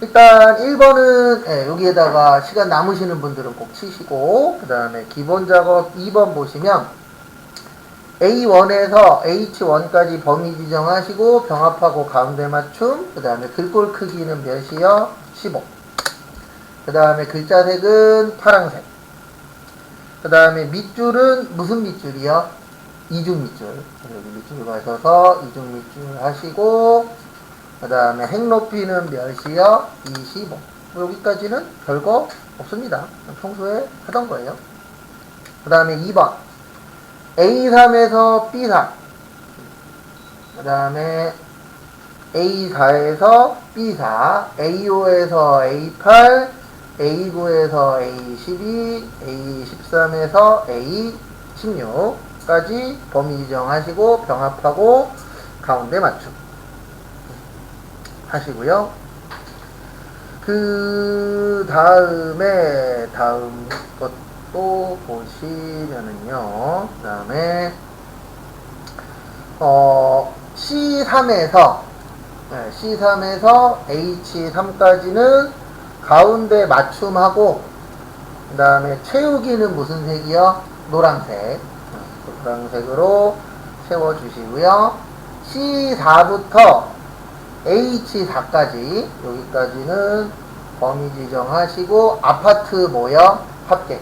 일단 1번은 여기에다가 시간 남으시는 분들은 꼭 치시고, 그 다음에 기본 작업 2번 보시면 A1에서 H1까지 범위 지정하시고 병합하고 가운데 맞춤, 그 다음에 글꼴 크기는 몇이요? 15. 그 다음에 글자 색은 파란색. 그 다음에 밑줄은 무슨 밑줄이요? 이중 밑줄. 여기 밑줄 가셔서 이중 밑줄 하시고, 그 다음에 행 높이는 몇이요? 25. 여기까지는 별거 없습니다. 평소에 하던 거예요. 그 다음에 2번. A3에서 B4. 그 다음에 A4에서 B4. A5에서 A8. A9에서 A12. A13에서 A16까지 범위 지정하시고 병합하고 가운데 맞춤 하시고요. 그 다음에 다음 것도 보시면은요. 그 다음에 C3에서 H3까지는 가운데 맞춤하고, 그 다음에 채우기는 무슨 색이요? 노란색. 노란색으로 채워주시고요. C4부터 H4까지, 여기까지는 범위 지정하시고, 아파트 모여 합계.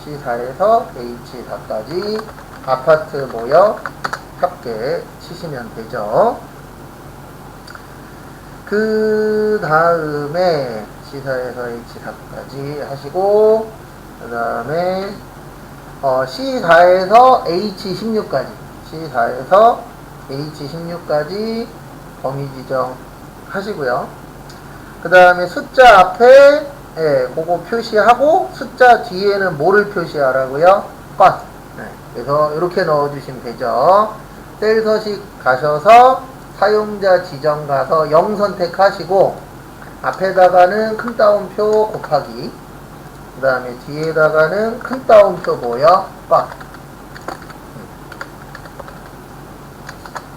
C4에서 H4까지 아파트 모여 합계 치시면 되죠. 그 다음에 C4에서 H4까지 하시고, 그 다음에 C4에서 H16까지, C4에서 H16까지 범위 지정 하시고요. 그 다음에 숫자 앞에 그거 표시하고, 숫자 뒤에는 뭐를 표시하라고요? 건. 그래서 이렇게 넣어주시면 되죠. 셀 서식 가셔서 사용자 지정 가서 0 선택하시고, 앞에다가는 큰 따옴표 곱하기, 그 다음에 뒤에다가는 큰 따옴표 뭐요? 건.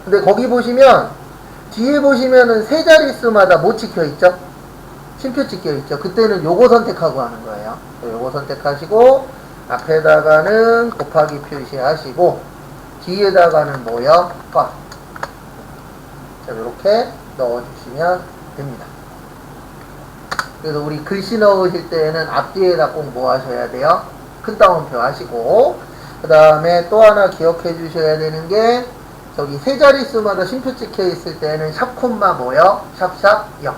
근데 거기 보시면, 뒤에 보시면은 세 자릿수마다 뭐 찍혀있죠? 쉼표 찍혀있죠? 그때는 요거 선택하고 하는 거예요. 요거 선택하시고, 앞에다가는 곱하기 표시하시고, 뒤에다가는 뭐요? 건. 자, 이렇게 넣어주시면 됩니다. 그래서 우리 글씨 넣으실 때는 앞뒤에다 꼭 뭐 하셔야 돼요? 큰 따옴표 하시고, 그 다음에 또 하나 기억해 주셔야 되는 게, 저기 세 자릿수마다 쉼표 찍혀 있을 때는 샵 콤마 뭐요? 샵샵 0.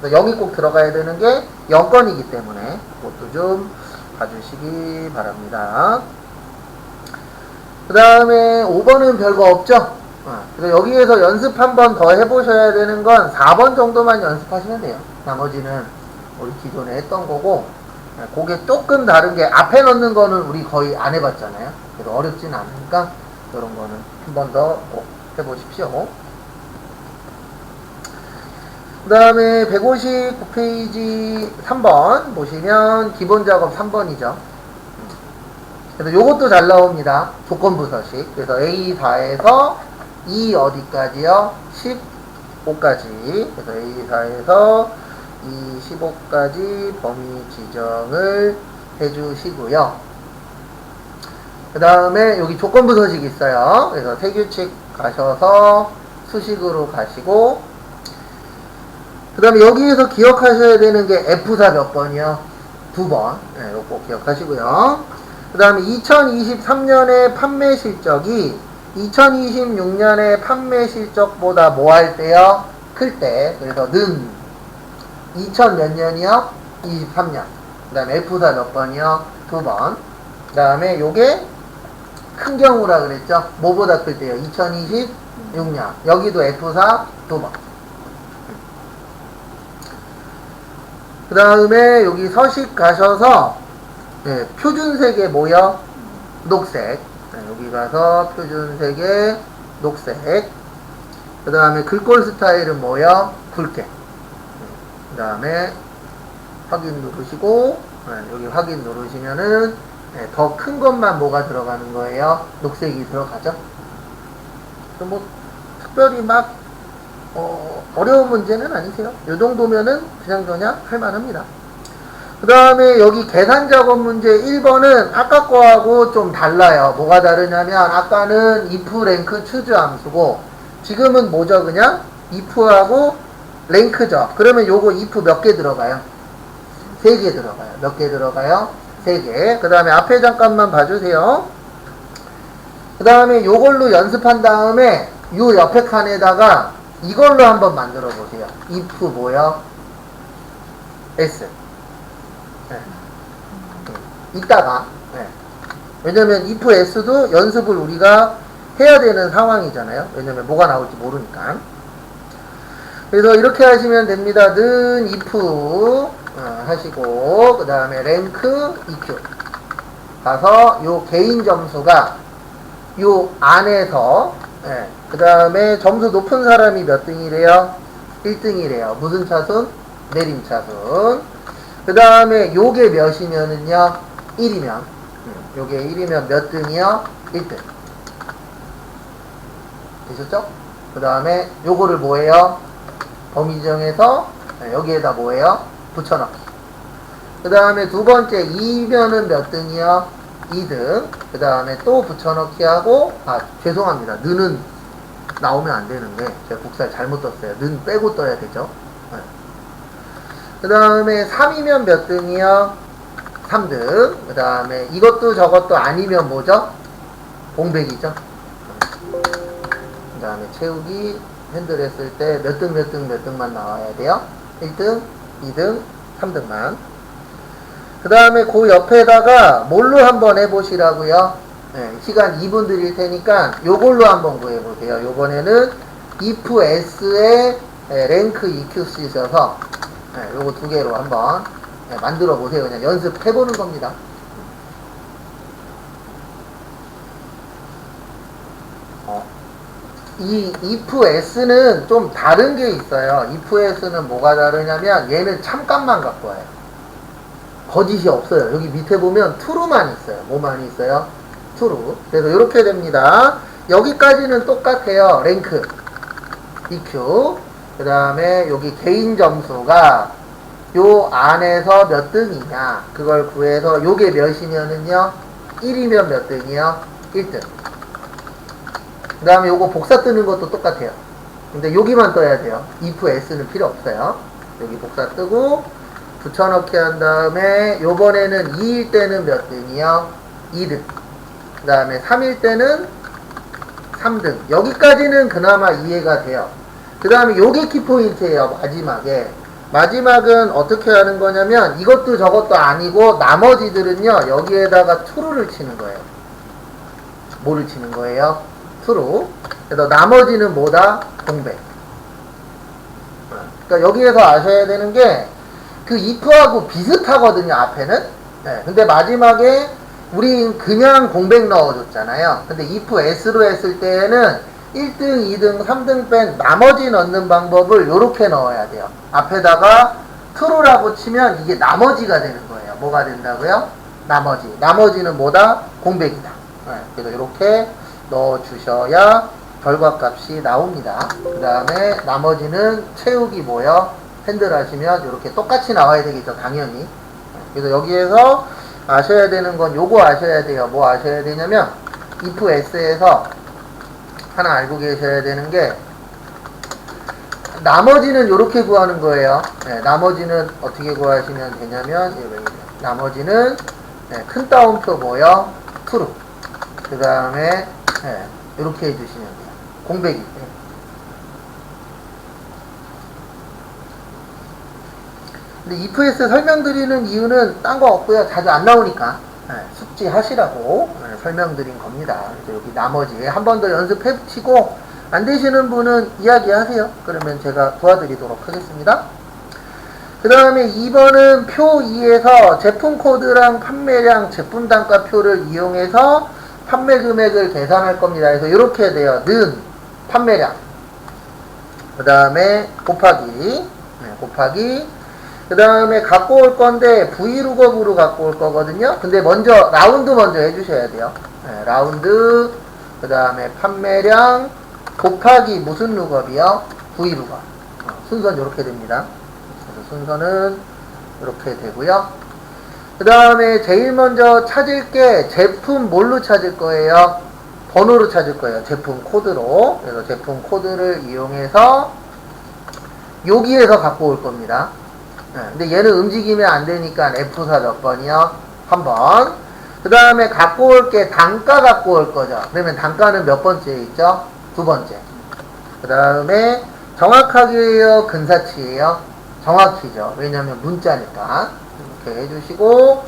0이 꼭 들어가야 되는 게 0건이기 때문에 그것도 좀 봐주시기 바랍니다. 그 다음에 5번은 별거 없죠? 그래서 여기에서 연습 한 번 더 해보셔야 되는 건 4번 정도만 연습하시면 돼요. 나머지는 우리 기존에 했던 거고, 그게 조금 다른 게 앞에 넣는 거는 우리 거의 안 해봤잖아요. 그래서 어렵진 않으니까 이런 거는 한 번 더 꼭 해보십시오. 그 다음에 159페이지 3번 보시면 기본 작업 3번이죠. 그래서 요것도 잘 나옵니다. 조건부 서식. 그래서 A4에서 E 어디까지요? 15까지. 그래서 A4에서 E 15까지 범위 지정을 해주시고요. 그 다음에 여기 조건부 서식이 있어요. 그래서 세규칙 가셔서 수식으로 가시고, 그 다음에 여기에서 기억하셔야 되는 게 F사 몇 번이요? 2번. 네, 이거 꼭 기억하시고요. 그 다음에 2023년의 판매 실적이 2026년의 판매 실적보다 뭐 할 때요? 클 때. 그래서 는 2000 몇 년이요? 23년. 그 다음에 F사 몇 번이요? 2번. 그 다음에 요게 큰 경우라 그랬죠? 뭐보다 클 때요? 2026년. 여기도 F사 2번. 그 다음에 여기 서식 가셔서 표준색에 뭐요? 녹색. 여기 가서 표준색에 녹색. 그 다음에 글꼴 스타일은 뭐요? 굵게. 그 다음에 확인 누르시고, 여기 확인 누르시면은 더 큰 것만 뭐가 들어가는 거예요? 녹색이 들어가죠? 뭐 특별히 막 어려운 문제는 아니세요. 이 정도면은 그냥 할만합니다. 그 다음에 여기 계산 작업 문제 1번은 아까 거하고 좀 달라요. 뭐가 다르냐면 아까는 if, rank, choose 함수고 지금은 뭐죠? 그냥 if하고 rank죠. 그러면 요거 if 몇 개 들어가요? 3개 들어가요. 몇 개 들어가요? 3개. 그 다음에 앞에 잠깐만 봐주세요. 그 다음에 요걸로 연습한 다음에 요 옆에 칸에다가 이걸로 한번 만들어 보세요. if 뭐요? s. 네. 이따가. 네. 왜냐면 if s도 연습을 우리가 해야 되는 상황이잖아요. 왜냐면 뭐가 나올지 모르니까. 그래서 이렇게 하시면 됩니다. 는 if 하시고 그 다음에 rank eq 가서 요 개인 점수가 요 안에서 그 다음에 점수 높은 사람이 몇 등이래요? 1등이래요. 무슨 차순? 내림차순. 그 다음에 요게 몇이면은요? 1이면 요게 1이면 몇 등이요? 1등. 되셨죠? 그 다음에 요거를 뭐예요? 범위 정해서 여기에다 뭐예요? 붙여넣기. 그 다음에 두 번째 2면은 몇 등이요? 2등. 그 다음에 또 붙여넣기 하고 죄송합니다. 는은 나오면 안 되는데 제가 복사를 잘못 떴어요. 는 빼고 떠야 되죠. 네. 그 다음에 3이면 몇 등이요? 3등. 그 다음에 이것도 저것도 아니면 뭐죠? 공백이죠. 그 다음에 채우기 핸들 했을 때 몇 등 몇 등만 나와야 돼요? 1등, 2등, 3등만. 그 다음에 그 옆에다가 뭘로 한번 해보시라고요? 네, 시간 2분 드릴 테니까 요걸로 한번 구해보세요. 요번에는 if s에 rank eq 쓰셔서 요거 두 개로 한번 만들어 보세요. 그냥 연습해보는 겁니다. 이 if s는 좀 다른 게 있어요. if s는 뭐가 다르냐면 얘는 참값만 갖고 와요. 거짓이 없어요. 여기 밑에 보면 true만 있어요. 뭐만 있어요? true. 그래서 이렇게 됩니다. 여기까지는 똑같아요. rank eq. 그 다음에 여기 개인 점수가 요 안에서 몇 등이냐 그걸 구해서 요게 몇이면은요 1이면 몇 등이요? 1등. 그 다음에 요거 복사 뜨는 것도 똑같아요. 근데 여기만 떠야 돼요. if s는 필요 없어요. 여기 복사 뜨고 붙여넣기 한 다음에 요번에는 2일 때는 몇 등이요? 2등. 그 다음에 3일 때는 3등. 여기까지는 그나마 이해가 돼요. 그 다음에 요게 키포인트예요. 마지막은 어떻게 하는 거냐면 이것도 저것도 아니고 나머지들은요 여기에다가 true를 치는 거예요. 뭐를 치는 거예요? true. 그래서 나머지는 뭐다? 공백. 그러니까 여기에서 아셔야 되는 게 그 if하고 비슷하거든요. 앞에는. 네, 근데 마지막에 우린 그냥 공백 넣어줬잖아요. 근데 if s로 했을 때에는 1등, 2등, 3등 뺀 나머지 넣는 방법을 요렇게 넣어야 돼요. 앞에다가 true라고 치면 이게 나머지가 되는 거예요. 뭐가 된다고요? 나머지. 나머지는 뭐다? 공백이다. 네, 그래서 이렇게 넣어주셔야 결과값이 나옵니다. 그 다음에 나머지는 채우기 뭐요? 핸들 하시면 이렇게 똑같이 나와야 되겠죠. 당연히. 그래서 여기에서 아셔야 되는 건 요거 아셔야 돼요. 뭐 아셔야 되냐면 if s에서 하나 알고 계셔야 되는 게 나머지는 이렇게 구하는 거예요. 네, 나머지는 어떻게 구하시면 되냐면 나머지는 큰 따옴표 뭐요? true. 그 다음에 이렇게 해주시면 돼요. 공백이. 근데 if s 설명드리는 이유는 딴 거 없고요. 자주 안 나오니까 숙지 하시라고 설명드린 겁니다. 그래서 여기 나머지 한 번 더 연습해 보시고 안 되시는 분은 이야기하세요. 그러면 제가 도와드리도록 하겠습니다. 그 다음에 2번은 표 2에서 제품 코드랑 판매량, 제품 단가표를 이용해서 판매 금액을 계산할 겁니다. 그래서 이렇게 돼요. 는 판매량, 그 다음에 곱하기 그 다음에 갖고 올 건데 V룩업으로 갖고 올 거거든요. 근데 먼저 라운드 먼저 해주셔야 돼요. 라운드, 그 다음에 판매량 곱하기 무슨 룩업이요? 브이로그. 순서는 이렇게 됩니다. 그래서 순서는 이렇게 되고요. 그 다음에 제일 먼저 찾을 게 제품 뭘로 찾을 거예요? 번호로 찾을 거예요. 제품 코드로. 그래서 제품 코드를 이용해서 여기에서 갖고 올 겁니다. 근데 얘는 움직이면 안 되니까 F4 몇 번이요? 한 번. 그 다음에 갖고 올 게 단가 갖고 올 거죠. 그러면 단가는 몇 번째에 있죠? 두 번째. 그 다음에 정확하게요? 근사치예요? 정확히죠. 왜냐면 문자니까. 이렇게 해주시고,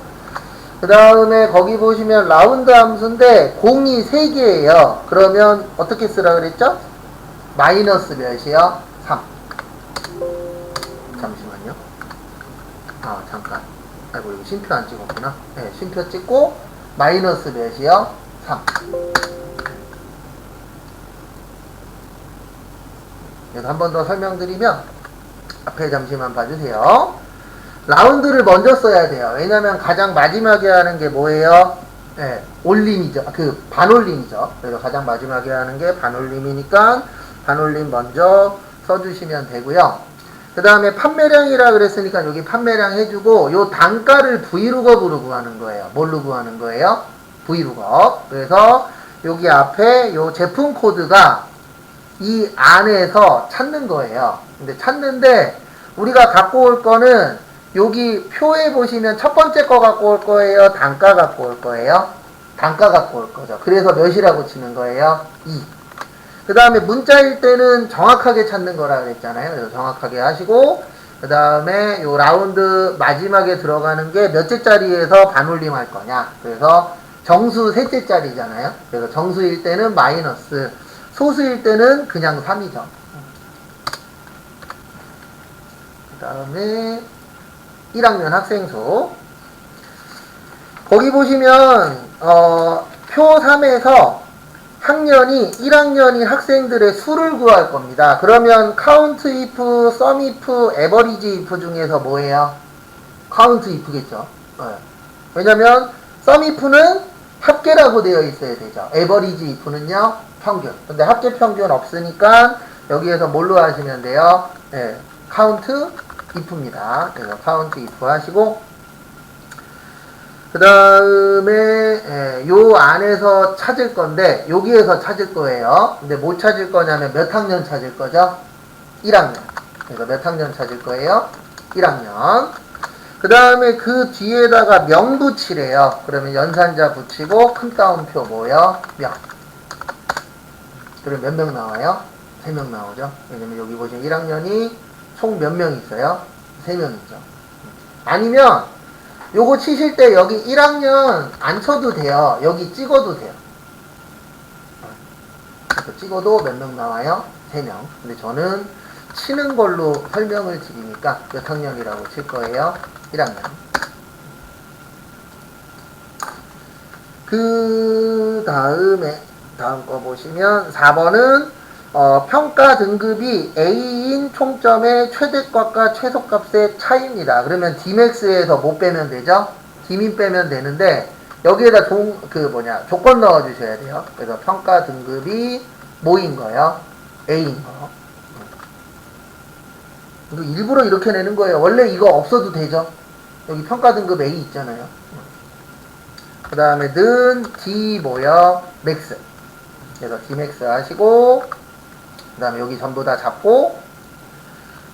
그 다음에 거기 보시면 라운드 함수인데 공이 3개예요. 그러면 어떻게 쓰라 그랬죠? 마이너스 몇이요? 3. 잠시만요. 잠깐. 아이고, 여기 쉼표 안 찍었구나. 네, 쉼표 찍고 마이너스 몇이요? 3. 그래서 한 번 더 설명드리면 앞에 잠시만 봐주세요. 라운드를 먼저 써야 돼요. 왜냐면 가장 마지막에 하는 게 뭐예요? 네, 올림이죠. 반올림이죠. 그래서 가장 마지막에 하는 게 반올림이니까 반올림 먼저 써주시면 되고요. 그 다음에 판매량이라 그랬으니까 여기 판매량 해주고 요 단가를 브이룩업으로 구하는 거예요. 뭘로 구하는 거예요? 브이룩업. 그래서 여기 앞에 요 제품 코드가 이 안에서 찾는 거예요. 근데 찾는데 우리가 갖고 올 거는 여기 표에 보시면 첫 번째 거 갖고 올 거예요? 단가 갖고 올 거예요? 단가 갖고 올 거죠. 그래서 몇이라고 치는 거예요? 2. 그 다음에 문자일 때는 정확하게 찾는 거라 그랬잖아요. 그래서 정확하게 하시고, 그 다음에 요 라운드 마지막에 들어가는 게 몇째 자리에서 반올림 할 거냐. 그래서 정수 셋째 자리잖아요. 그래서 정수일 때는 마이너스, 소수일 때는 그냥 3이죠. 그 다음에 1학년 학생수. 거기 보시면 표 3에서 학년이 1학년인 학생들의 수를 구할 겁니다. 그러면 count if, sum if, average if 중에서 뭐예요? count if겠죠. 왜냐면 sum if는 합계라고 되어 있어야 되죠. average if는요, 평균. 근데 합계 평균 없으니까 여기에서 뭘로 하시면 돼요? count if입니다. 그래서 count if 하시고, 그 다음에 요 안에서 찾을 건데 여기에서 찾을 거예요. 근데 뭐 찾을 거냐면 몇 학년 찾을 거죠? 1학년. 그래서 몇 학년 찾을 거예요? 1학년. 그 다음에 그 뒤에다가 명 붙이래요. 그러면 연산자 붙이고 큰 따옴표 뭐요? 명. 그럼 몇 명 나와요? 3명 나오죠. 왜냐면 여기 보시면 1학년이 총 몇 명 있어요? 3명이죠. 아니면 요거 치실 때 여기 1학년 안 쳐도 돼요. 여기 찍어도 돼요. 그래서 찍어도 몇 명 나와요? 3명. 근데 저는 치는 걸로 설명을 드리니까 몇 학년이라고 칠 거예요? 1학년. 그 다음에 다음 거 보시면 4번은 평가 등급이 A인 총점의 최대값과 최소값의 차이입니다. 그러면 Dmax에서 못 빼면 되죠? Dmin 빼면 되는데 여기에다 조건 넣어 주셔야 돼요. 그래서 평가 등급이 뭐인 거예요? A인 거. 이거 일부러 이렇게 내는 거예요. 원래 이거 없어도 되죠? 여기 평가 등급 A 있잖아요. 그 다음에 는 D 뭐요? 맥스. 그래서 Dmax 하시고, 그 다음에 여기 전부 다 잡고,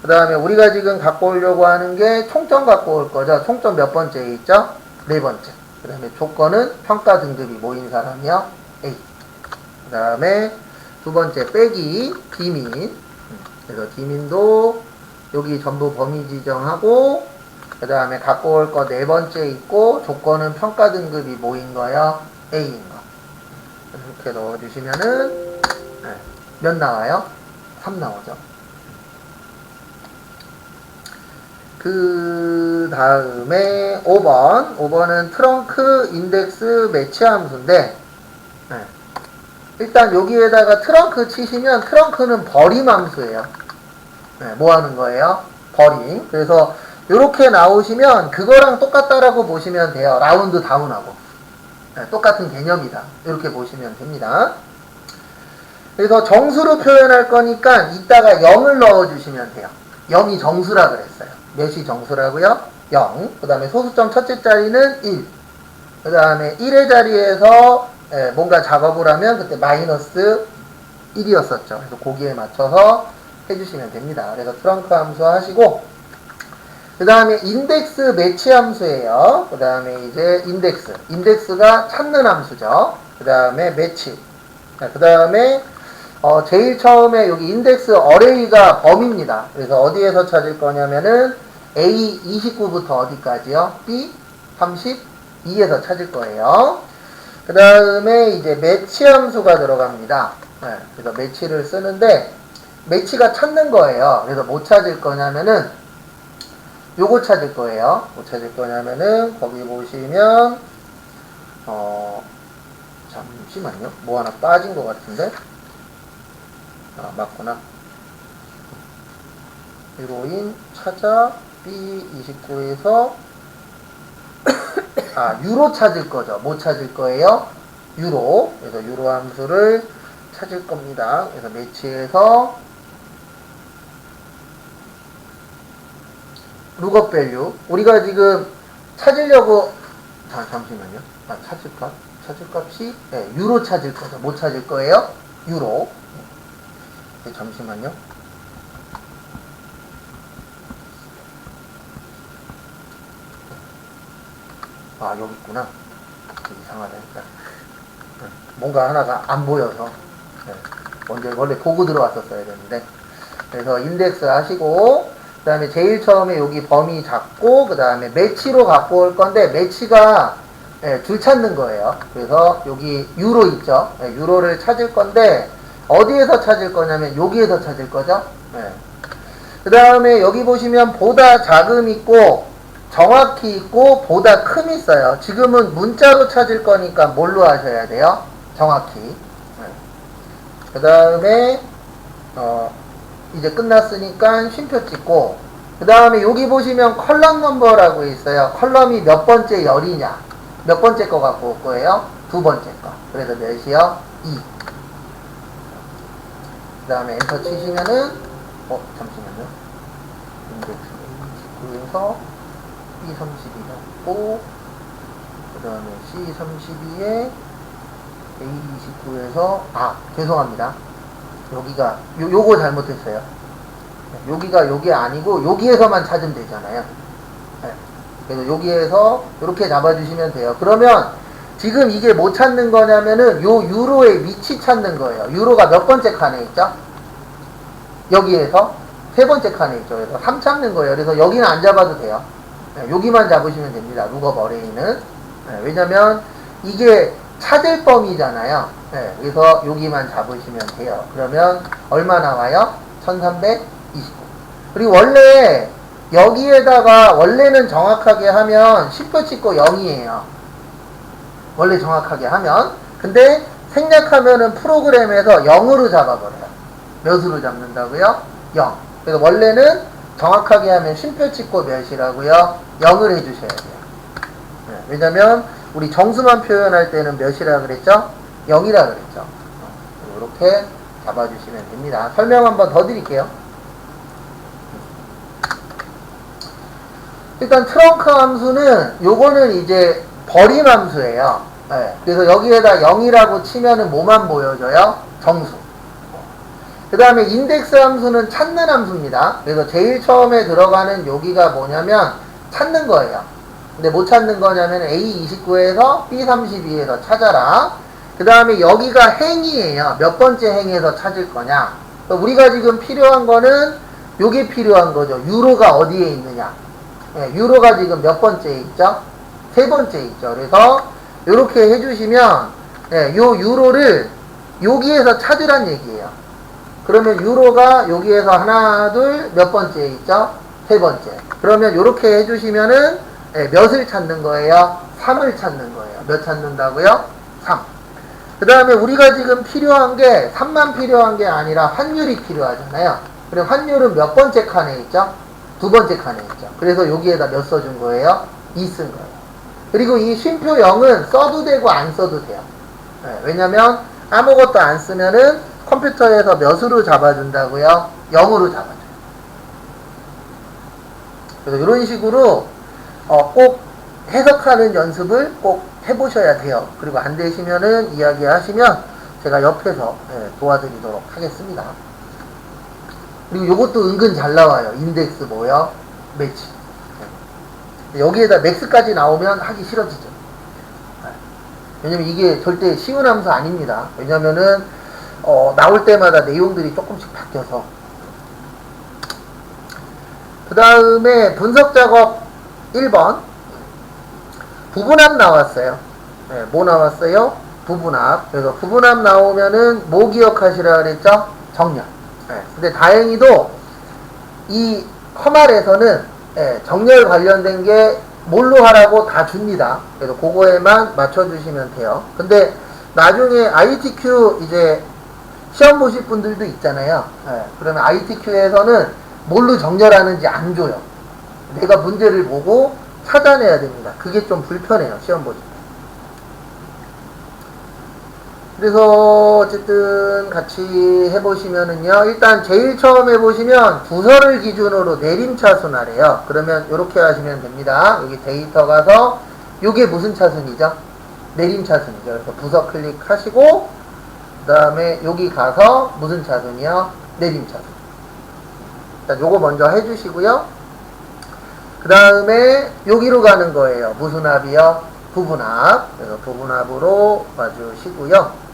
그 다음에 우리가 지금 갖고 오려고 하는 게 총점 갖고 올 거죠. 총점 몇 번째에 있죠? 4번째. 그 다음에 조건은 평가 등급이 뭐인 사람이요? A. 그 다음에 두 번째 빼기 D민. 그래서 D민도 여기 전부 범위 지정하고, 그 다음에 갖고 올 거 4번째 있고, 조건은 평가 등급이 뭐인 거요? A인 거. 이렇게 넣어주시면은 몇 나와요? 3 나오죠. 그 다음에 5번은 트렁크 인덱스 매치 함수인데, 일단 여기에다가 트렁크 치시면 트렁크는 버림 함수예요. 뭐 하는 거예요? 버림. 그래서 이렇게 나오시면 그거랑 똑같다라고 보시면 돼요. 라운드 다운하고. 똑같은 개념이다. 이렇게 보시면 됩니다. 그래서 정수로 표현할 거니까 이따가 0을 넣어주시면 돼요. 0이 정수라 그랬어요. 몇이 정수라고요? 0. 그 다음에 소수점 첫째 자리는 1. 그 다음에 1의 자리에서 뭔가 작업을 하면 그때 마이너스 1이었었죠. 그래서 거기에 맞춰서 해주시면 됩니다. 그래서 트렁크 함수 하시고, 그 다음에 인덱스 매치 함수예요. 그 다음에 이제 인덱스가 찾는 함수죠. 그 다음에 매치. 그 다음에 제일 처음에 여기 인덱스 어레이가 범위입니다. 그래서 어디에서 찾을 거냐면은 A 29부터 어디까지요? B 32에서 찾을 거예요. 그 다음에 이제 매치 함수가 들어갑니다. 그래서 매치를 쓰는데 매치가 찾는 거예요. 그래서 뭐 찾을 거냐면은 요거 찾을 거예요. 뭐 찾을 거냐면은 거기 보시면 잠시만요. 뭐 하나 빠진 것 같은데. 맞구나. 유로인 찾아 B29에서 유로 찾을 거죠. 뭐 찾을 거예요? 유로. 그래서 유로 함수를 찾을 겁니다. 그래서 매치해서 룩업 밸류. 우리가 지금 찾으려고 잠시만요. 찾을 값이 유로 찾을 거죠. 뭐 찾을 거예요? 유로. 잠시만요. 여기 있구나. 이상하다. 뭔가 하나가 안 보여서. 먼저 원래 보고 들어왔었어야 되는데. 그래서 인덱스 하시고, 그 다음에 제일 처음에 여기 범위 잡고, 그 다음에 매치로 갖고 올 건데, 매치가 줄 찾는 거예요. 그래서 여기 유로 있죠. 유로를 찾을 건데, 어디에서 찾을 거냐면 여기에서 찾을 거죠. 그 다음에 여기 보시면 보다 작음 있고 정확히 있고 보다 큼 있어요. 지금은 문자로 찾을 거니까 뭘로 하셔야 돼요? 정확히. 그 다음에 이제 끝났으니까 쉼표 찍고, 그 다음에 여기 보시면 컬럼 넘버라고 있어요. 컬럼이 몇 번째 열이냐, 몇 번째 거 갖고 올 거예요? 두 번째 거. 그래서 몇이요? 2. 그 다음에 엔터 치시면은 잠시만요. 인덱스 A29에서 B32 잡고, 그 다음에 C32에 A29에서 죄송합니다. 여기가 요거 잘못했어요. 여기가 여기 아니고 여기에서만 찾으면 되잖아요. 그래서 여기에서 이렇게 잡아주시면 돼요. 그러면 지금 이게 뭐 찾는 거냐면은 요 유로의 위치 찾는 거예요. 유로가 몇 번째 칸에 있죠? 여기에서 세 번째 칸에 있죠. 그래서 3 찾는 거예요. 그래서 여기는 안 잡아도 돼요. 여기만 잡으시면 됩니다. 룩업 어레이는. 왜냐면 이게 찾을 범위잖아요. 그래서 여기만 잡으시면 돼요. 그러면 얼마 나와요? 1329. 그리고 원래 여기에다가 원래는 정확하게 하면 10표 찍고 0이에요. 원래 정확하게 하면. 근데 생략하면은 프로그램에서 0으로 잡아버려요. 몇으로 잡는다고요? 0. 그래서 원래는 정확하게 하면 쉼표 찍고 몇이라고요? 0을 해주셔야 돼요. 왜냐면 우리 정수만 표현할 때는 몇이라 그랬죠? 0이라 그랬죠. 이렇게 잡아주시면 됩니다. 설명 한번 더 드릴게요. 일단 트렁크 함수는 요거는 이제 버림 함수예요. 그래서 여기에다 0이라고 치면은 뭐만 보여줘요? 정수. 그 다음에 인덱스 함수는 찾는 함수입니다. 그래서 제일 처음에 들어가는 여기가 뭐냐면 찾는 거예요. 근데 뭐 찾는 거냐면 A29에서 B32에서 찾아라. 그 다음에 여기가 행이에요. 몇 번째 행에서 찾을 거냐. 우리가 지금 필요한 거는 요게 필요한 거죠. 유로가 어디에 있느냐. 유로가 지금 몇 번째 있죠? 세 번째 있죠. 그래서 이렇게 해주시면 요 유로를 여기에서 찾으란 얘기예요. 그러면 유로가 여기에서 하나, 둘, 몇 번째 있죠? 세 번째. 그러면 이렇게 해주시면은 몇을 찾는 거예요? 3을 찾는 거예요. 몇 찾는다고요? 3. 그 다음에 우리가 지금 필요한 게 3만 필요한 게 아니라 환율이 필요하잖아요. 그럼 환율은 몇 번째 칸에 있죠? 두 번째 칸에 있죠. 그래서 여기에다 몇 써준 거예요? 2 쓴 거예요. 그리고 이 쉼표 0은 써도 되고 안 써도 돼요. 왜냐면 아무것도 안 쓰면은 컴퓨터에서 몇으로 잡아준다고요? 0으로 잡아줘요. 그래서 이런 식으로 꼭 해석하는 연습을 꼭 해보셔야 돼요. 그리고 안 되시면은 이야기하시면 제가 옆에서 도와드리도록 하겠습니다. 그리고 요것도 은근 잘 나와요. 인덱스 뭐요? 매치. 여기에다 맥스까지 나오면 하기 싫어지죠. 왜냐면 이게 절대 쉬운 함수 아닙니다. 왜냐면은 나올 때마다 내용들이 조금씩 바뀌어서. 그 다음에 분석 작업 1번 부분합 나왔어요. 뭐 나왔어요? 부분합. 그래서 부분합 나오면은 뭐 기억하시라 그랬죠? 정렬. 근데 다행히도 이 커말에서는 정렬 관련된 게 뭘로 하라고 다 줍니다. 그래서 그거에만 맞춰주시면 돼요. 근데 나중에 ITQ 이제 시험 보실 분들도 있잖아요. 그러면 ITQ에서는 뭘로 정렬하는지 안 줘요. 내가 문제를 보고 찾아내야 됩니다. 그게 좀 불편해요. 시험 보실 때. 그래서 어쨌든 같이 해보시면은요. 일단 제일 처음 해보시면 부서를 기준으로 내림차순하래요. 그러면 이렇게 하시면 됩니다. 여기 데이터 가서 이게 무슨 차순이죠? 내림차순이죠. 그래서 부서 클릭하시고 그 다음에 여기 가서 무슨 차순이요? 내림차순. 일단 요거 먼저 해주시고요. 그 다음에 여기로 가는 거예요. 무슨 합이요? 부분합. 그래서 부분합으로 봐주시고요.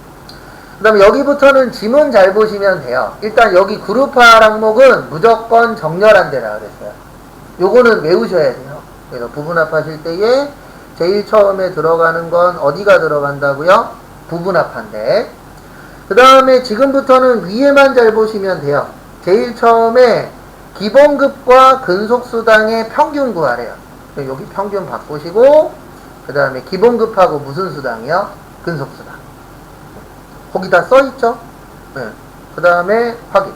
그 다음에 여기부터는 지문 잘 보시면 돼요. 일단 여기 그룹화 항목은 무조건 정렬한대라 그랬어요. 요거는 외우셔야 돼요. 그래서 부분합 하실 때에 제일 처음에 들어가는 건 어디가 들어간다고요? 부분합한데. 그 다음에 지금부터는 위에만 잘 보시면 돼요. 제일 처음에 기본급과 근속수당의 평균 구하래요. 여기 평균 바꾸시고 그 다음에 기본급하고 무슨 수당이요? 근속수당. 거기 다 써있죠? 네. 그 다음에 확인.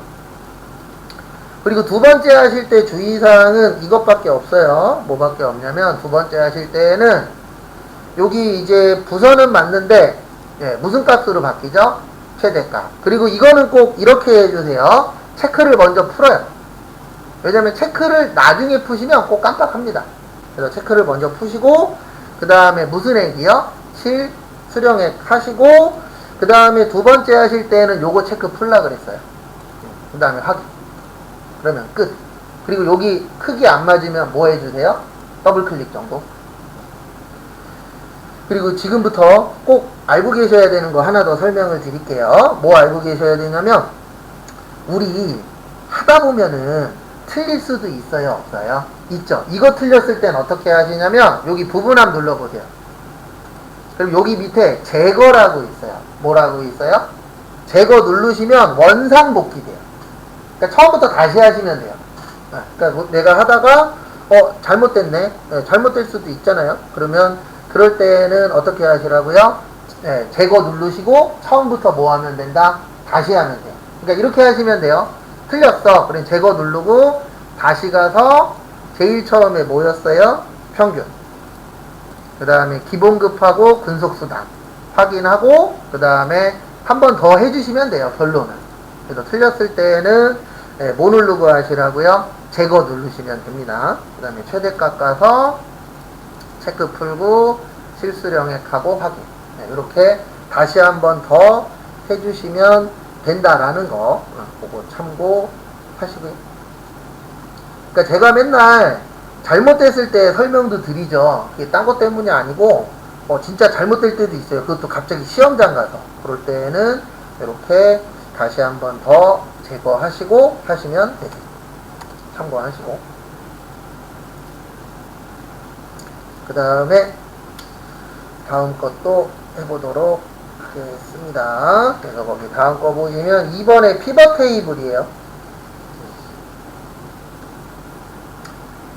그리고 두 번째 하실 때 주의사항은 이것밖에 없어요. 뭐밖에 없냐면 두 번째 하실 때는 여기 이제 부서는 맞는데 무슨 값으로 바뀌죠? 최대값. 그리고 이거는 꼭 이렇게 해주세요. 체크를 먼저 풀어요. 왜냐면 체크를 나중에 푸시면 꼭 깜빡합니다. 그래서 체크를 먼저 푸시고 그 다음에 무슨 액이요? 실, 수령액 하시고 그 다음에 두 번째 하실 때는 요거 체크 풀라 그랬어요. 그 다음에 확인. 그러면 끝. 그리고 여기 크기 안 맞으면 뭐 해주세요? 더블 클릭 정도. 그리고 지금부터 꼭 알고 계셔야 되는 거 하나 더 설명을 드릴게요. 뭐 알고 계셔야 되냐면 우리 하다 보면은 틀릴 수도 있어요, 없어요? 있죠. 이거 틀렸을 땐 어떻게 하시냐면 여기 부분합 눌러보세요. 그럼 여기 밑에 제거라고 있어요. 뭐라고 있어요? 제거 누르시면 원상복귀 돼요. 그러니까 처음부터 다시 하시면 돼요. 그러니까 내가 하다가 잘못됐네. 잘못될 수도 있잖아요. 그러면 그럴 때는 어떻게 하시라고요? 제거 누르시고 처음부터 뭐 하면 된다? 다시 하면 돼요. 그러니까 이렇게 하시면 돼요. 틀렸어. 그럼 제거 누르고 다시 가서 제일 처음에 뭐였어요? 평균. 그 다음에 기본급하고 근속수당 확인하고 그 다음에 한 번 더 해주시면 돼요. 결론은. 그래서 틀렸을 때는 뭐 누르고 하시라고요? 제거 누르시면 됩니다. 그 다음에 최대값 가서 체크 풀고 실수령액하고 확인. 이렇게 다시 한 번 더 해주시면 된다라는 거 그거 참고하시고요. 그러니까 제가 맨날 잘못됐을 때 설명도 드리죠. 그게 딴 것 때문이 아니고 진짜 잘못될 때도 있어요. 그것도 갑자기 시험장 가서 그럴 때는 이렇게 다시 한 번 더 제거하시고 하시면 되죠. 참고하시고 그 다음에 다음 것도 해보도록 하겠습니다. 그래서 거기 다음 거 보시면 2번에 피벗 테이블이에요.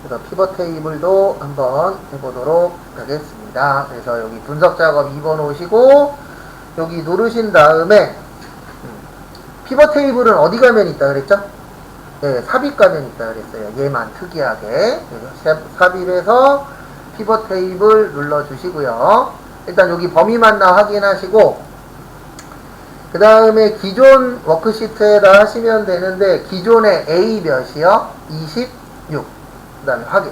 그래서 피벗 테이블도 한번 해보도록 하겠습니다. 그래서 여기 분석 작업 2번 오시고 여기 누르신 다음에 피벗 테이블은 어디 가면 있다 그랬죠? 네, 삽입 가면 있다 그랬어요. 얘만 특이하게. 그래서 삽입에서 피벗 테이블 눌러주시고요. 일단 여기 범위 맞나 확인하시고 그 다음에 기존 워크시트에다 하시면 되는데 기존의 A 몇이요? 26. 그 다음에 확인.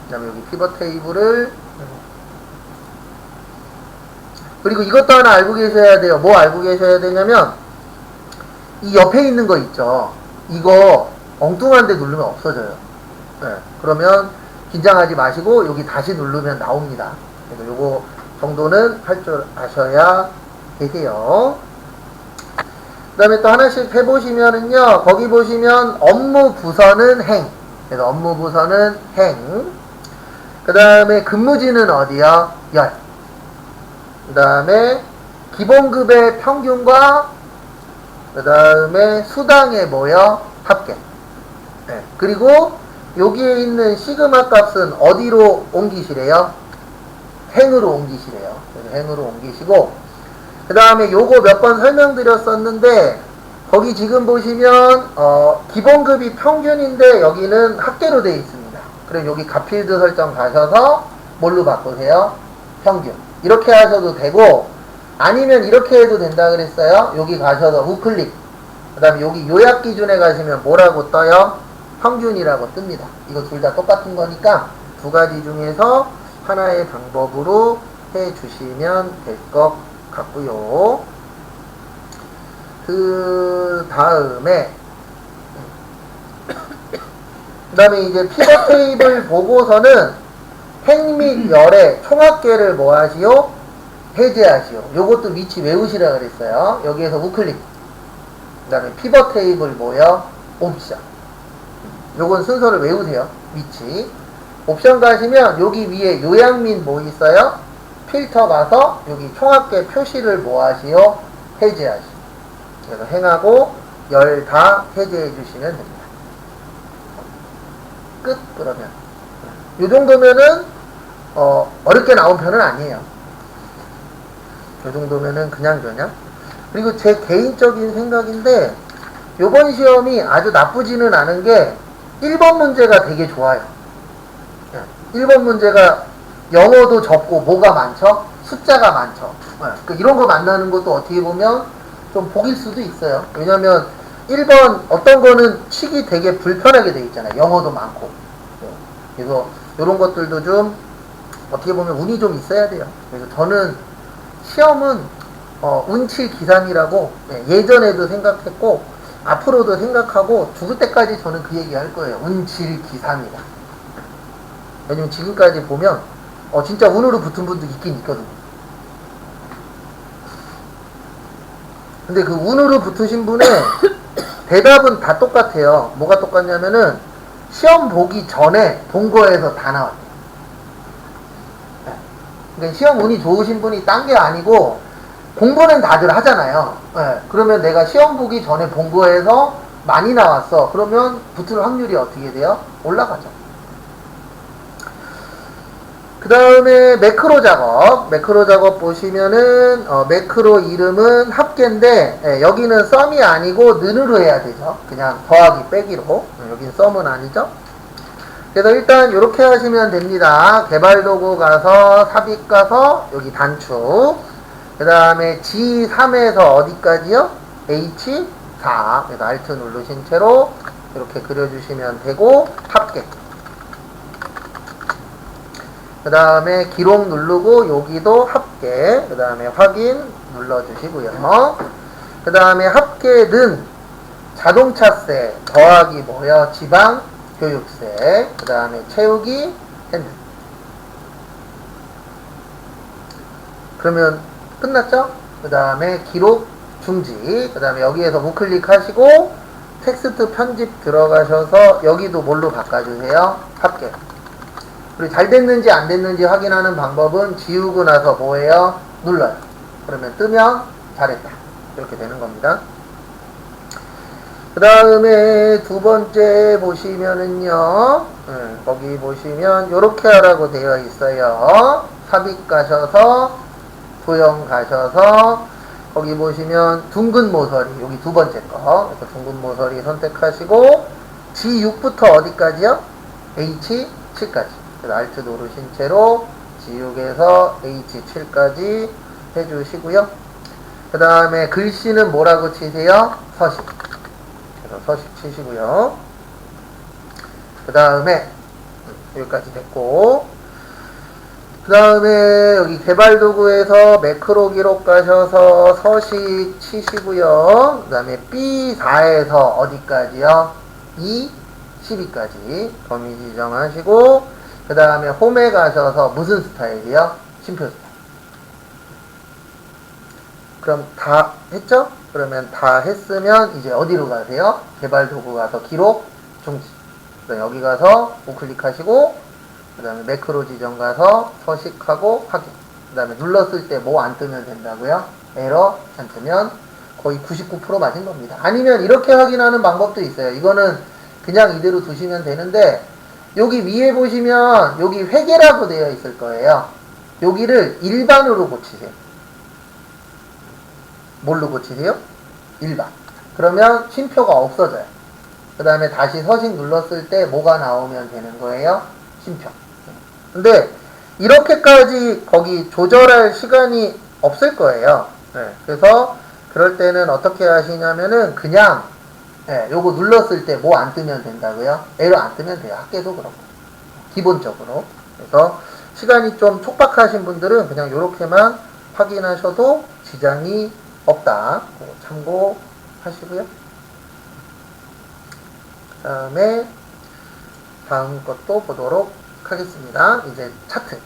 그 다음에 여기 피벗 테이블을 그리고 이것도 하나 알고 계셔야 돼요. 뭐 알고 계셔야 되냐면 이 옆에 있는 거 있죠. 이거 엉뚱한 데 누르면 없어져요. 네, 그러면 긴장하지 마시고 여기 다시 누르면 나옵니다. 그래서 요거 정도는 할 줄 아셔야 되세요. 그 다음에 또 하나씩 해보시면은요, 거기 보시면 업무 부서는 행. 그래서 업무 부서는 행. 그 다음에 근무지는 어디요? 열. 그 다음에 기본급의 평균과 그 다음에 수당의 뭐요? 합계. 네. 그리고 여기에 있는 시그마 값은 어디로 옮기시래요? 행으로 옮기시래요. 그래서 행으로 옮기시고 그 다음에 요거 몇 번 설명드렸었는데 거기 지금 보시면 기본급이 평균인데 여기는 합계로 되어 있습니다. 그럼 여기 값필드 설정 가셔서 뭘로 바꾸세요? 평균. 이렇게 하셔도 되고 아니면 이렇게 해도 된다 그랬어요. 여기 가셔서 우클릭 그 다음에 여기 요약 기준에 가시면 뭐라고 떠요? 평균이라고 뜹니다. 이거 둘 다 똑같은 거니까 두 가지 중에서 하나의 방법으로 해 주시면 될 것 같고요. 그 다음에 이제 피벗 테이블 보고서는 행 및 열의 총합계를 뭐 하시오? 해제하시오. 요것도 위치 외우시라 그랬어요. 여기에서 우클릭. 그 다음에 피벗 테이블 뭐요? 옵션. 요건 순서를 외우세요. 위치. 옵션 가시면 여기 위에 요약 및 뭐 있어요? 필터 가서 여기 총합계 표시를 뭐 하시오? 해제하시오. 그래서 행하고 열 다 해제해 주시면 됩니다. 끝. 그러면 요 정도면은 어렵게 나온 편은 아니에요. 요 정도면은 그냥. 그리고 제 개인적인 생각인데 요번 시험이 아주 나쁘지는 않은 게 1번 문제가 되게 좋아요. 1번 문제가 영어도 적고 뭐가 많죠? 숫자가 많죠. 이런 거 만나는 것도 어떻게 보면 좀 복일 수도 있어요. 왜냐면 1번 어떤 거는 치기 되게 불편하게 돼 있잖아요. 영어도 많고. 그래서 이런 것들도 좀 어떻게 보면 운이 좀 있어야 돼요. 그래서 저는 시험은 운칠 기산이라고 예전에도 생각했고 앞으로도 생각하고 죽을 때까지 저는 그 얘기 할 거예요. 운칠 기산이다. 왜냐면 지금까지 보면 진짜 운으로 붙은 분도 있긴 있거든요. 근데 그 운으로 붙으신 분의 대답은 다 똑같아요. 뭐가 똑같냐면은 시험 보기 전에 본 거에서 다 나왔대요. 그러니까 시험 운이 좋으신 분이 딴 게 아니고 공부는 다들 하잖아요. 그러면 내가 시험 보기 전에 본 거에서 많이 나왔어. 그러면 붙을 확률이 어떻게 돼요? 올라가죠. 그 다음에 매크로 작업 보시면은 매크로 이름은 합계인데 여기는 썸이 아니고 는으로 해야 되죠. 그냥 더하기 빼기로. 여긴 썸은 아니죠. 그래서 일단 이렇게 하시면 됩니다. 개발 도구 가서 삽입 가서 여기 단축. 그 다음에 G3에서 어디까지요? H4. 그래서 Alt 누르신 채로 이렇게 그려주시면 되고 합계. 그 다음에 기록 누르고 여기도 합계. 그 다음에 확인 눌러주시고요. 그 다음에 합계는 자동차세 더하기 뭐요? 지방 교육세. 그 다음에 채우기 핸드. 그러면 끝났죠? 그 다음에 기록 중지. 그 다음에 여기에서 우클릭 하시고 텍스트 편집 들어가셔서 여기도 뭘로 바꿔주세요? 합계. 그리고 잘 됐는지 안 됐는지 확인하는 방법은 지우고 나서 뭐예요? 눌러요. 그러면 뜨면 잘했다. 이렇게 되는 겁니다. 그 다음에 두 번째 보시면은요, 거기 보시면 요렇게 하라고 되어 있어요. 삽입 가셔서 도형 가셔서 거기 보시면 둥근 모서리, 여기 두 번째 거. 그래서 둥근 모서리 선택하시고 G6부터 어디까지요? H7까지. 그래서 Alt 누르신 채로 G6에서 H7까지 해주시고요. 그 다음에 글씨는 뭐라고 치세요? 서식. 그래서 서식 치시고요. 그 다음에 여기까지 됐고, 그 다음에 여기 개발도구에서 매크로 기록 가셔서 서식 치시고요. 그 다음에 B4에서 어디까지요? 2, 12까지 범위 지정하시고, 그 다음에 홈에 가셔서 무슨 스타일이요? 심표 스타일. 그럼 다 했죠? 그러면 다 했으면 이제 어디로 가세요? 개발도구 가서 기록 중지. 여기 가서 우클릭하시고, 그 다음에 매크로 지정 가서 서식하고 확인. 그 다음에 눌렀을 때 뭐 안 뜨면 된다고요? 에러 안 뜨면 거의 99% 맞은 겁니다. 아니면 이렇게 확인하는 방법도 있어요. 이거는 그냥 이대로 두시면 되는데, 여기 위에 보시면 여기 회계라고 되어 있을 거예요. 여기를 일반으로 고치세요. 뭘로 고치세요? 일반. 그러면 쉼표가 없어져요. 그 다음에 다시 서식 눌렀을 때 뭐가 나오면 되는 거예요? 쉼표. 근데 이렇게까지 거기 조절할 시간이 없을 거예요. 네, 그래서 그럴 때는 어떻게 하시냐면은 그냥 요거 눌렀을 때 뭐 안 뜨면 된다고요? 에러 안 뜨면 돼요. 학계도 그렇고 기본적으로. 그래서 시간이 좀 촉박하신 분들은 그냥 요렇게만 확인하셔도 지장이 없다. 참고하시고요. 그 다음에 다음 것도 보도록 하겠습니다. 이제 차트.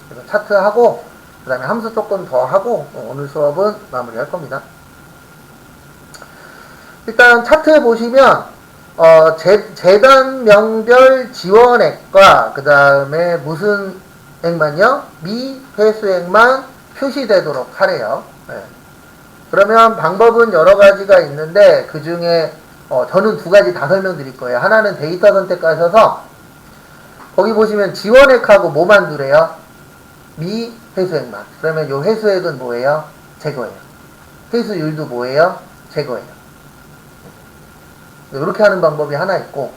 그래서 차트하고 그 다음에 함수 조금 더 하고 오늘 수업은 마무리할 겁니다. 일단 차트 보시면 재단명별 지원액과 그 다음에 무슨 액만요? 미회수액만 표시되도록 하래요. 네. 그러면 방법은 여러 가지가 있는데 그 중에 저는 두 가지 다 설명드릴 거예요. 하나는 데이터 선택하셔서 거기 보시면 지원액하고 뭐 만두래요? 미회수액만. 그러면 요 회수액은 뭐예요? 제거예요. 회수율도 뭐예요? 제거예요. 이렇게 하는 방법이 하나 있고,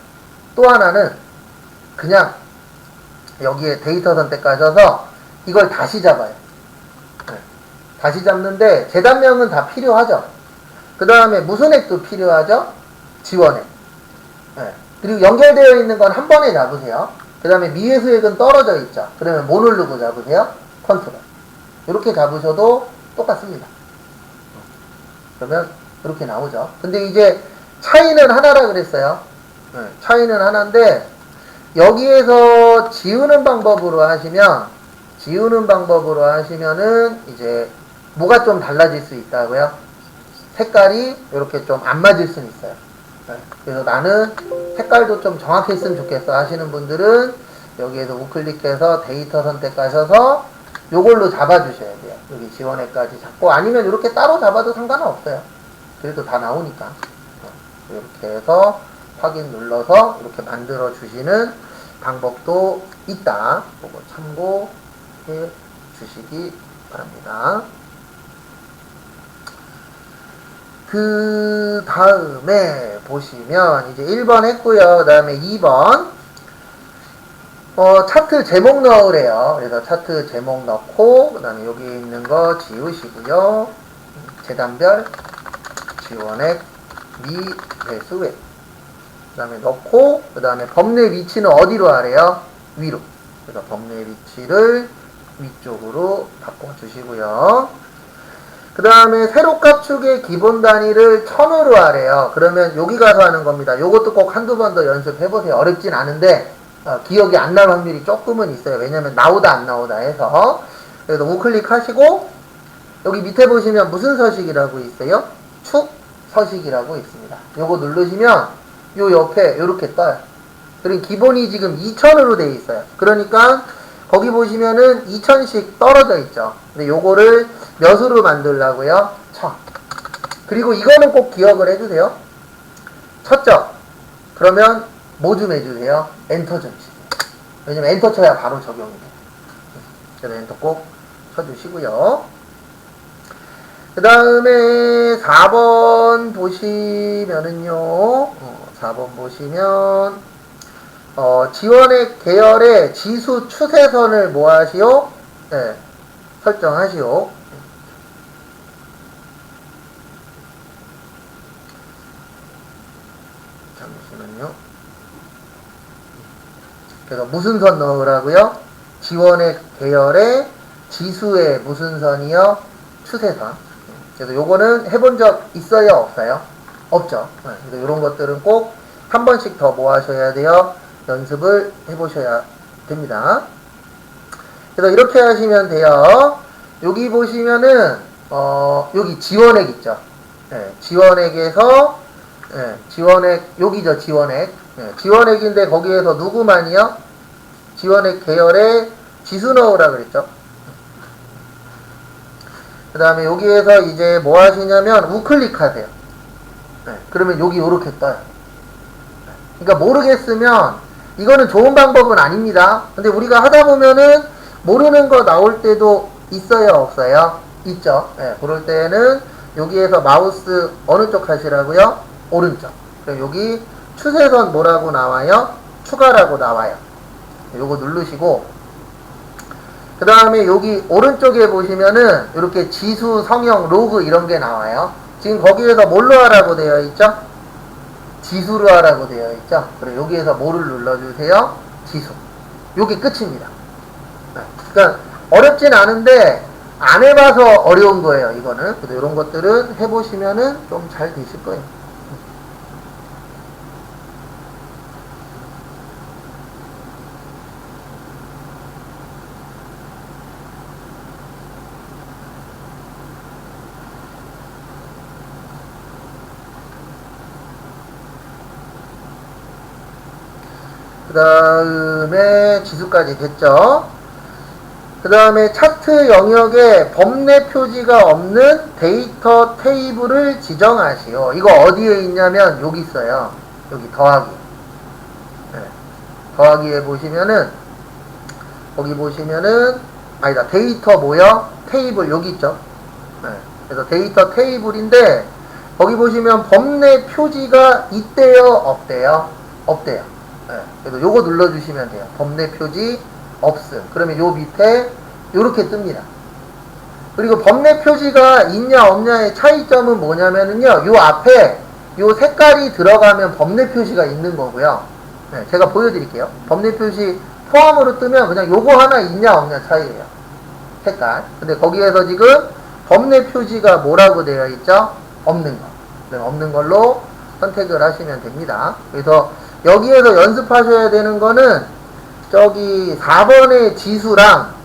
또 하나는 그냥 여기에 데이터 선택하셔서 이걸 다시 잡아요. 네. 다시 잡는데 재단명은 다 필요하죠. 그 다음에 무슨 액도 필요하죠? 지원액. 네. 그리고 연결되어 있는 건 한 번에 잡으세요. 그 다음에 미회수액은 떨어져 있죠. 그러면 뭐 누르고 잡으세요? 컨트롤. 이렇게 잡으셔도 똑같습니다. 그러면 이렇게 나오죠. 근데 이제 차이는 하나라 그랬어요. 네, 차이는 하나인데 여기에서 지우는 방법으로 하시면은 이제 뭐가 좀 달라질 수 있다고요? 색깔이 이렇게 좀 안 맞을 수는 있어요. 네, 그래서 나는 색깔도 좀 정확했으면 좋겠어 하시는 분들은 여기에서 우클릭해서 데이터 선택하셔서 요걸로 잡아주셔야 돼요. 여기 지원액까지 잡고, 아니면 이렇게 따로 잡아도 상관은 없어요. 그래도 다 나오니까. 이렇게 해서 확인 눌러서 이렇게 만들어 주시는 방법도 있다. 그거 참고해 주시기 바랍니다. 그 다음에 보시면 이제 1번 했고요. 그 다음에 2번 차트 제목 넣으래요. 그래서 차트 제목 넣고 그 다음에 여기 있는 거 지우시고요. 재단별 지원액 미회수액 그 다음에 넣고 그 다음에 범례 위치는 어디로 하래요? 위로. 그래서 범례 위치를 위쪽으로 바꿔주시고요. 그 다음에 세로값 축의 기본 단위를 1000으로 하래요. 그러면 여기 가서 하는 겁니다. 요것도 꼭 한두 번 더 연습해보세요. 어렵진 않은데 기억이 안 날 확률이 조금은 있어요. 왜냐면 나오다 안 나오다 해서. 그래서 우클릭 하시고 여기 밑에 보시면 무슨 서식이라고 있어요? 축 서식이라고 있습니다. 요거 누르시면 요 옆에 요렇게 떠요. 그리고 기본이 지금 2000으로 되어 있어요. 그러니까 거기 보시면은 2000씩 떨어져 있죠. 근데 요거를 몇으로 만들라고요? 1000. 그리고 이거는 꼭 기억을 해주세요. 쳤죠? 그러면 뭐 좀 해주세요? 엔터 좀 치세요. 왜냐면 엔터 쳐야 바로 적용이 돼요. 그래서 엔터 꼭 쳐주시고요. 그 다음에 4번 보시면은요, 4번 보시면, 지원액 계열의 지수 추세선을 뭐 하시오? 네, 설정하시오. 그래서 무슨 선 넣으라고요? 지원액 계열의 지수의 무슨 선이요? 추세선. 그래서 요거는 해본 적 있어요? 없어요? 없죠. 그래서 이런 것들은 꼭 한 번씩 더 뭐 하셔야 돼요? 연습을 해보셔야 됩니다. 그래서 이렇게 하시면 돼요. 여기 보시면은 여기 지원액 있죠. 지원액에서 지원액 여기죠. 지원액. 지원액인데 거기에서 누구만이요? 지원액 계열의 지수 넣으라 그랬죠. 그 다음에 여기에서 이제 뭐 하시냐면 우클릭 하세요. 그러면 여기 요렇게 떠요. 그러니까 모르겠으면 이거는 좋은 방법은 아닙니다. 근데 우리가 하다 보면은 모르는 거 나올 때도 있어요, 없어요? 있죠. 그럴 때는 여기에서 마우스 어느 쪽 하시라고요? 오른쪽. 여기 추세선 뭐라고 나와요? 추가라고 나와요. 요거 누르시고 그 다음에 여기 오른쪽에 보시면은 이렇게 지수, 성형, 로그 이런 게 나와요. 지금 거기에서 뭘로 하라고 되어 있죠? 지수로 하라고 되어 있죠. 그래 여기에서 뭐를 눌러주세요? 지수. 요게 끝입니다. 그러니까 어렵진 않은데 안 해봐서 어려운 거예요. 이거는. 그래서 이런 것들은 해보시면은 좀 잘 되실 거예요. 그 다음에 지수까지 됐죠. 그 다음에 차트 영역에 범례 표지가 없는 데이터 테이블을 지정하시오. 이거 어디에 있냐면 여기 있어요. 여기 더하기. 더하기에 보시면은 거기 보시면은 아니다 데이터 뭐요? 테이블 여기 있죠. 그래서 데이터 테이블인데 거기 보시면 범례 표지가 있대요? 없대요? 없대요. 그래서 요거 눌러주시면 돼요. 범례 표지 없음. 그러면 요 밑에 요렇게 뜹니다. 그리고 범례 표지가 있냐 없냐의 차이점은 뭐냐면은요. 요 앞에 요 색깔이 들어가면 범례 표시가 있는 거고요. 제가 보여드릴게요. 범례 표시 포함으로 뜨면 그냥 요거 하나 있냐 없냐 차이예요. 색깔. 근데 거기에서 지금 범례 표지가 뭐라고 되어 있죠? 없는 거. 없는 걸로 선택을 하시면 됩니다. 그래서 여기에서 연습하셔야 되는 거는 저기 4번의 지수랑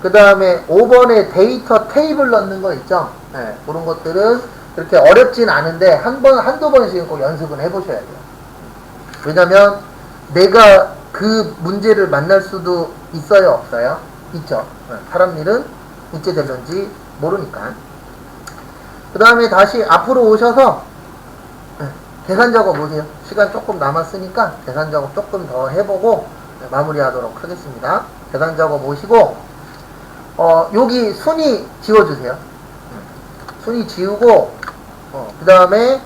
그 다음에 5번의 데이터 테이블 넣는 거 있죠? 그런 것들은 그렇게 어렵진 않은데 한두 번씩은 꼭 연습은 해보셔야 돼요. 왜냐면 내가 그 문제를 만날 수도 있어요, 없어요? 있죠. 사람 일은 어째 될런지 모르니까. 그 다음에 다시 앞으로 오셔서 계산 작업 보세요. 시간 조금 남았으니까 계산 작업 조금 더 해보고 마무리하도록 하겠습니다. 계산 작업 오시고 여기 순위 지워주세요. 순위 지우고 그 다음에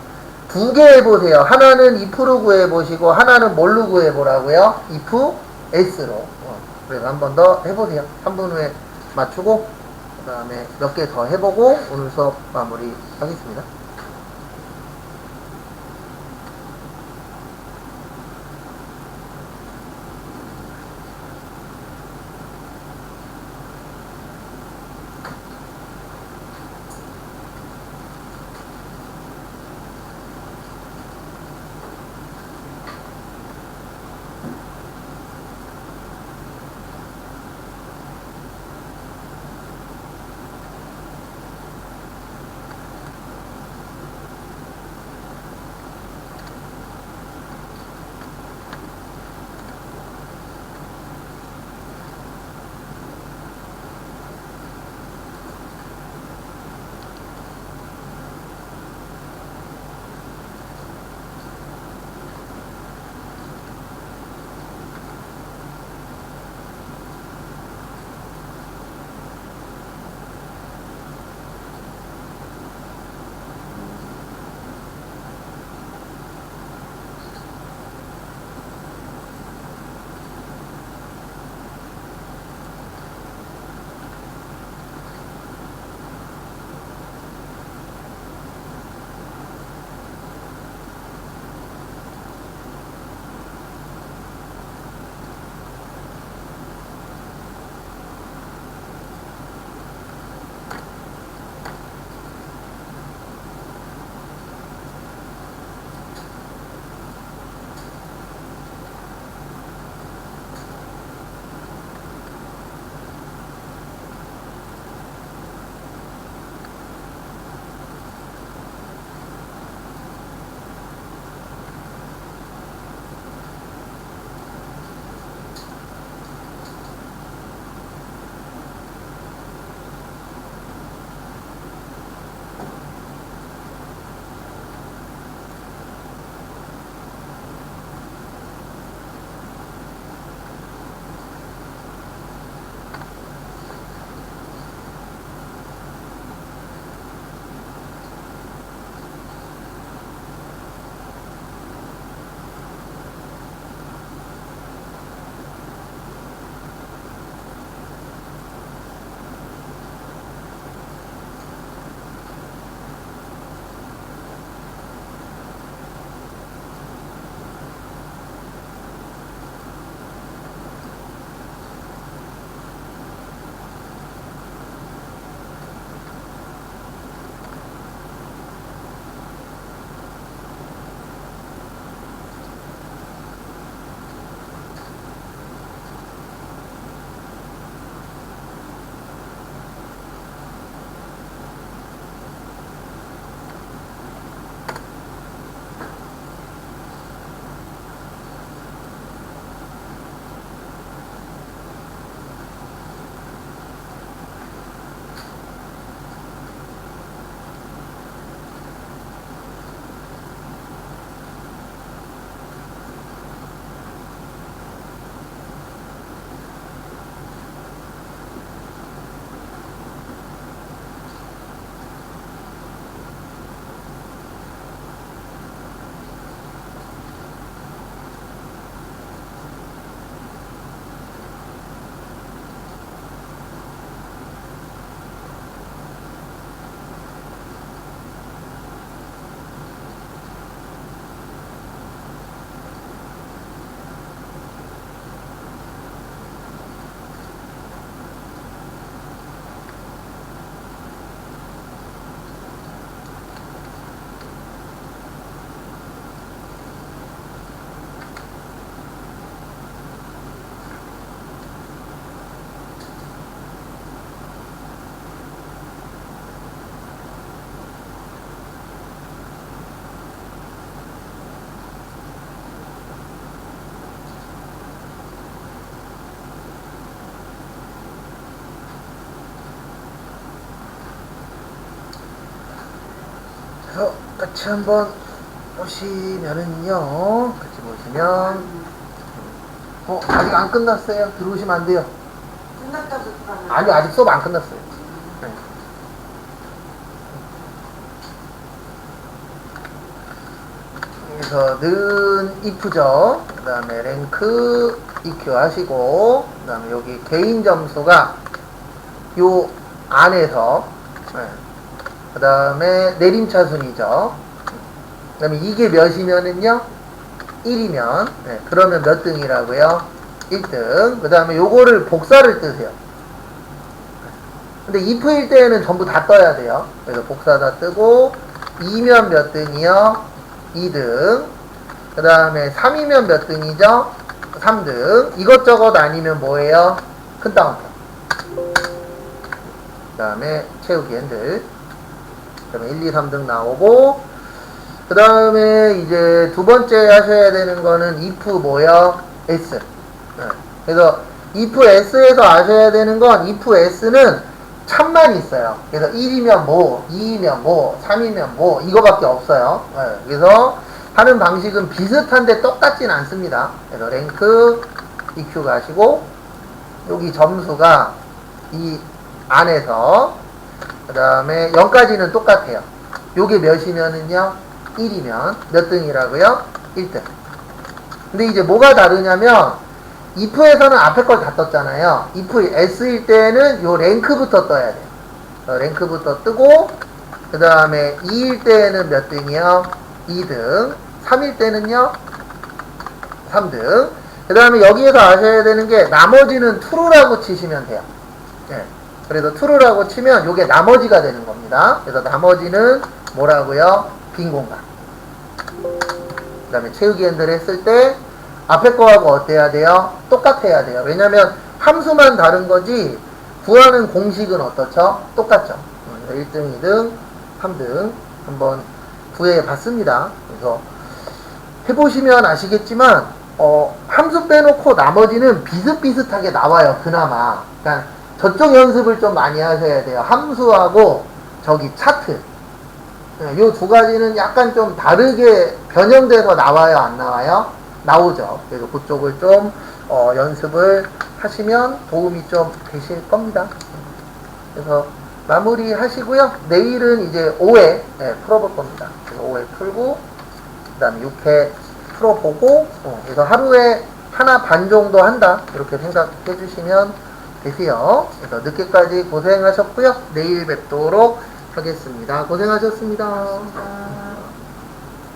두 개 해보세요. 하나는 if로 구해보시고 하나는 뭘로 구해보라고요? if s로. 그래서 한 번 더 해보세요. 3분 후에 맞추고 그 다음에 몇 개 더 해보고 오늘 수업 마무리 하겠습니다. 같이 한번 보시면은요, 같이 보시면, 아직 안 끝났어요. 들어오시면 안 돼요. 끝났다고 들어가면. 아니, 아직 수업 안 끝났어요. 네. 그래서 는 if죠. 그 다음에 랭크 EQ 하시고, 그 다음에 여기 개인 점수가 요 안에서, 그 다음에 내림차순이죠. 그 다음에 이게 몇이면은요, 1이면, 그러면 몇 등이라고요? 1등. 그 다음에 요거를 복사를 뜨세요. 근데 if일 때는 전부 다 떠야 돼요. 그래서 복사 다 뜨고, 2면 몇 등이요? 2등. 그 다음에 3이면 몇 등이죠? 3등. 이것저것 아니면 뭐예요? 큰 따옴표. 그 다음에 채우기 핸들. 그 다음에 1, 2, 3등 나오고, 그 다음에 이제 두 번째 하셔야 되는 거는 if 뭐요? s. 그래서 if s에서 아셔야 되는 건 if s는 참만 있어요. 그래서 1이면 뭐, 2이면 뭐, 3이면 뭐, 이거밖에 없어요. 그래서 하는 방식은 비슷한데 똑같진 않습니다. 그래서 랭크 EQ 가시고, 여기 점수가 이 안에서, 그 다음에 0까지는 똑같아요. 요게 몇이면은요? 1이면 몇 등이라고요? 1등. 근데 이제 뭐가 다르냐면, if에서는 앞에 걸 다 떴잖아요. if s일 때는 요 랭크부터 떠야 돼요. 랭크부터 뜨고, 그 다음에 2일 때는 몇 등이요? 2등. 3일 때는요? 3등. 그 다음에 여기에서 아셔야 되는 게, 나머지는 true라고 치시면 돼요. 그래서 true라고 치면 요게 나머지가 되는 겁니다. 그래서 나머지는 뭐라고요? 빈 공간. 그 다음에 채우기 핸들 했을 때 앞에 거하고 어때야 돼요? 똑같아야 돼요. 왜냐면 함수만 다른 거지 구하는 공식은 어떻죠? 똑같죠. 1등, 2등, 3등 한번 구해 봤습니다. 그래서 해보시면 아시겠지만 함수 빼놓고 나머지는 비슷비슷하게 나와요. 그나마. 그러니까 저쪽 연습을 좀 많이 하셔야 돼요. 함수하고 저기 차트. 요 두 가지는 약간 좀 다르게 변형돼서 나와요, 안 나와요? 나오죠. 그래서 그쪽을 좀 연습을 하시면 도움이 좀 되실 겁니다. 그래서 마무리 하시고요. 내일은 이제 5회 풀어볼 겁니다. 그래서 5회 풀고 그 다음에 6회 풀어보고 그래서 하루에 하나 반 정도 한다 이렇게 생각해 주시면 되세요. 그래서 늦게까지 고생하셨고요. 내일 뵙도록 하겠습니다. 고생하셨습니다.